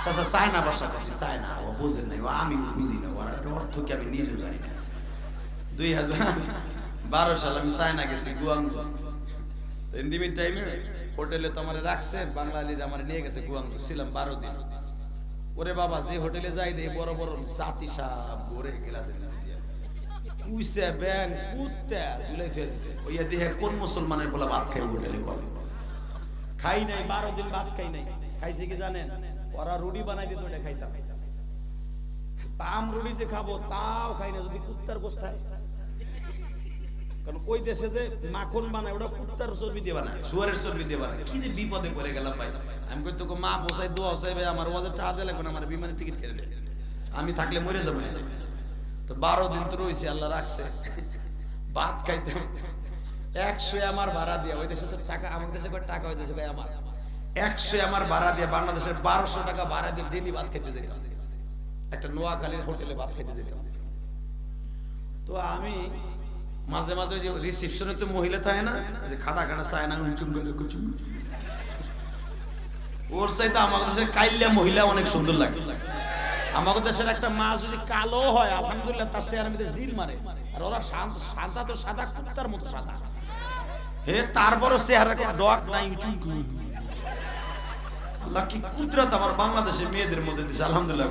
চাচা চায়না ভাষা করছি, চায়না ও বোঝে নাই, ও আমি বুঝি না, ওর অর্থ কি আমি নিজে জানি না। 2012 সালে আমি চায়না গেছি, গুয়াংজু। ইন্দিমিন টাইমে হোটেলে তো আমার রাখছে, বাঙালিরা আমার নিয়ে গেছে গুয়াংজু, ছিলাম 12 দিন। ওরে বাবা, যে হোটেলে যাই দে বড় বড় জাতি সাপ ভরে গ্লাসের মধ্যে দিয়া কুইসা ব্যাং কুত্তা ঝুলাই থুয়ে দিছে। ওইয়া দেখে কোন মুসলমানের বলা ভাত খাই হোটেলে কবে খাই নাই, 12 দিন ভাত খাই নাই। খাইছে কি জানেন? ওরা রুটি বানাই দিত, ওটা খাইতাম। পাম রুটি যে খাবো তাও খাই না যদি কুত্তার গোশত খাই। কারণ ওই দেশে যে মাখন বানায় ওটা কুত্তার চর্বি দিয়ে বানায়, শুয়ারের চর্বি দিয়ে বানায়। কি যে বিপদে পড়ে গেলাম ভাই। আমি কই তোকে মা বসাই দোয়া চাই ভাই, আমার ওয়াজে টাকা দিয়ে লাগবে না, আমার বিমানের টিকিট কেটে দে, আমি থাকলে মরে যাবো। তো 12 দিন তো রয়েছে, আল্লাহ রাখছে। ভাত খাইতে 100 আমার ভাড়া দিয়ে, ওই দেশে তো টাকা, আমার দেশে টাকা, ওই দেশে ভাই আমার 100 আমার ভাড়া দিয়ে, বাংলাদেশের 1200 টাকা ভাড়া দিয়ে ডেলি ভাত খেতে যেতাম। একটা নোয়াখালীর হোটেলে ভাত খেতে যেতাম। তো আমি মাঝে মাঝে যে রিসেপশনে তো মহিলা থাকে না, যে খাটা খাটা চায় না, ওর চাইতে আমাদের দেশের কাইল্লা মহিলা অনেক সুন্দর লাগে। আমাদের দেশের একটা মা যদি কালো হয়, আলহামদুলিল্লাহ, তার চেহারার মধ্যে জিল মারে। আর ওরা সাদা তো সাদা, কুত্তার মতো সাদা। হে তারপরও চেহারা ডক নাই। আল্লাহ কি কুদরত আমার বাংলাদেশের মেয়েদের মধ্যে দিছে, আলহামদুলিল্লাহ।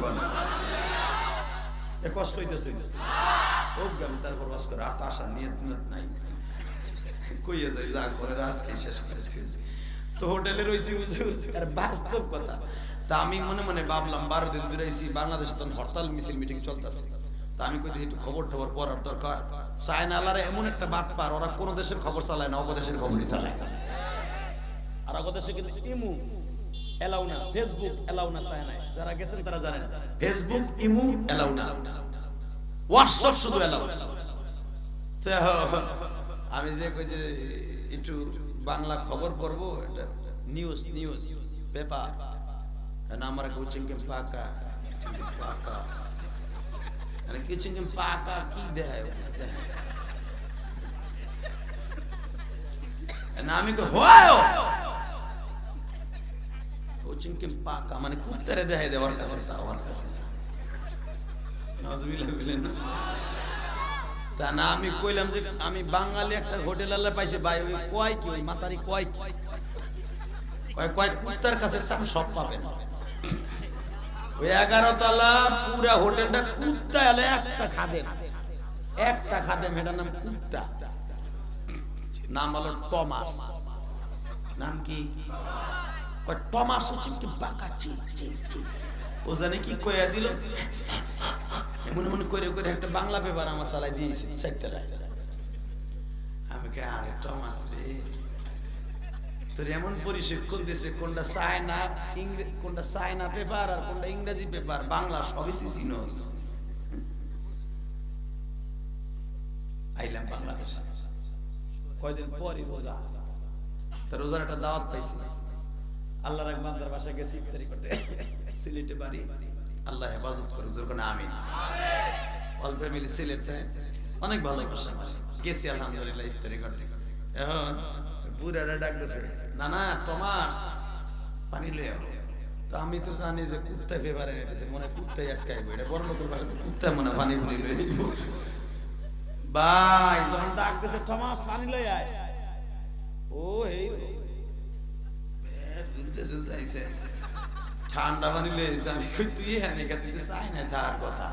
কষ্ট হইতেছে তারপর ওয়াজ করে, আর তো আশা নিয়ত নাই, কইয়া যাই যা করে আজকে শেষ করে। তো হোটেলে রয়েছি, আর বাস্তব কথা। তা আমি মনে মনে ভাবলাম 12 দিন ধরে আইছি, বাংলাদেশে তখন হরতাল মিছিল মিটিং চলতেছে। তা আমি কই একটু খবর টবর পড়ার দরকার। চায়নালারা এমন একটা বাট পার, ওরা কোন দেশের খবর চালায় না, অবদেশের খবরই চালায়। আর অবদেশে কিন্তু ইমু এলাও না, ফেসবুক এলাও না চায়নায়। যারা গেছেন তারা জানেন, ফেসবুক ইমু এলাও না, হোয়াটসঅ্যাপ শুধু এলাও। তো আমি যে কই যে একটু বাংলা খবর পড়বো, এটা নিউজ পেপার না, আমার কুচিংকে পাকা পাকা, মানে কুচিংকে পাকা কি দেয় না, আমি কই হয় কুচিংকে পাকা মানে কুত্তারে দেয় দেওয়ার কাছে, সাওয়ার কাছে নাউজুবিল্লাহ বলেন না। তা না, আমি কইলাম যে আমি বাঙালি একটা হোটেল আল্লাহ পাইছে ভাই, ওই কয় কি, ওই মাতারি কয় কি, কয় কুত্তার কাছে সব পাবেন। ওই 11 তলা পুরা হোটেলটা কুত্তা এলে, একটা খাদেম, এটার নাম কুত্তা, নাম হলো টমাস। নাম কি? টমাস হচ্ছে একটু বাঁকা, ও জানে কি কইয়া দিল, মনে মনে করে করে একটা বাংলা পেপার আমার তালায় দিয়েছে 4টা। আমি কে, আরে টমাস রে, তোর এমন পরিশিক্ষণ দিয়েছে, কোনটা চায়না পেপার আর কোনটা ইংরেজি পেপার, বাংলা সবই তুই চিনোস। আইলাম বাংলাদেশ, কয়দিন পরই রোজা। তা রোজার একটা দাওয়াত পাইছি, আল্লাহ রাখ বান্দার বাসায় গেছি ইফতারি করতে, সিলেটে বাড়ি। আল্লাহ হেফাজত করুক, যেরকম আমিন। অল্প মিলি সিলেটে অনেক ভালো ভাষা গেছি, আলহামদুলিল্লাহ ইফতারি করতে। এখন বুড়ারা ডাক দিছে, না না টমাস পানি লয়ে আও। তো আমি তো জানি যে কুত্তা ফেভারে এনেছে, মনে কুত্তাই আজকে আইবো, এটা বড় লোকের বাসা, তো কুত্তা মনে পানি পুরি লয়ে আইব। ভাই যখন ডাক দিছে টমাস পানি লয়ে আয়, ও এই আইছে ঠান্ডা পানি লয়ে আইছে। আমি কই তুই এখানে কা, তুই তো চাই না থার কথা।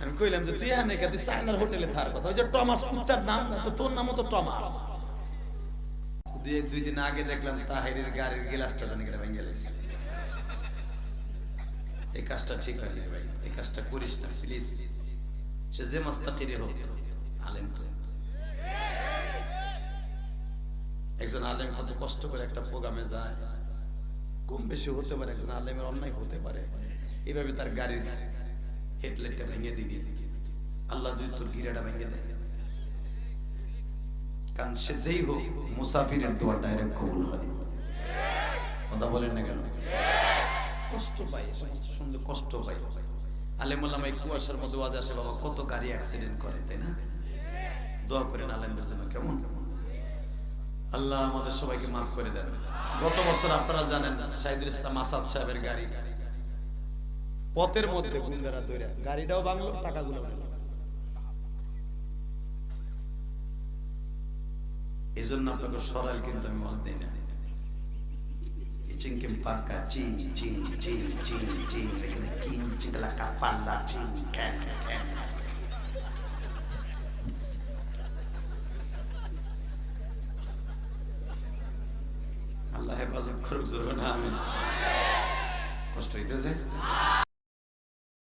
আমি কইলাম যে তুই এখানে কা, তুই চাইনার হোটেলে থার কথা। ওই যে টমাস কুত্তার নাম, তো তোর নামও তো টমাস। 2 দিন আগে দেখলাম তাহিরের গাড়ির গ্লাসটা জানি কেটে ভেঙে গেছে। এই কাজটা ঠিক হয় না ভাই, এই কাজটা করিস না প্লিজ। সে যে মাস্তাকিরে হোক, আলেম তো একজন আলেম কত কষ্ট করে একটা প্রোগ্রামে যায়, কম বেশি হতে পারে, একজন আলেমের অন্যায় হতে পারে, এইভাবে তার গাড়ির হেডলাইটটা ভেঙে দিবি, আল্লাহ যদি তোর গিরাটা ভেঙে দেয়। কারণ সে যেই হোক, মুসাফিরের দোয়া ডাইরেক্ট কবুল হয়। কথা বলেন না কেন? কষ্ট পাই, সমস্ত শুনলে কষ্ট পাই। আলেম ওলামা এই কুয়াশার মধ্যে ওয়াজ আসে, বাবা কত গাড়ি অ্যাক্সিডেন্ট করে, তাই না? দোয়া করেন আলেমদের জন্য। কেমন আল্লাহ আমাদের সবাইকে মাফ করে দেন। গত বছর আপনারা জানেন শাহিদুল ইসলাম আসাদ সাহেবের গাড়ি পথের মধ্যে গুন্ডারা দৌড়া গাড়িটাও ভাঙলো, টাকাগুলো ভাঙলো। এই জন্য আপনাকে সরাল কিন্তু আমি ওয়াজ দিই না। চিংকিম পাকা চিং চিং চিং চিং চিং, এখানে কিং চিংলা কাপাল্লা চিং ক্যান ক্যান। আল্লাহ হেফাজত করুক, জোরে না আমিন। কষ্ট হইতেছে?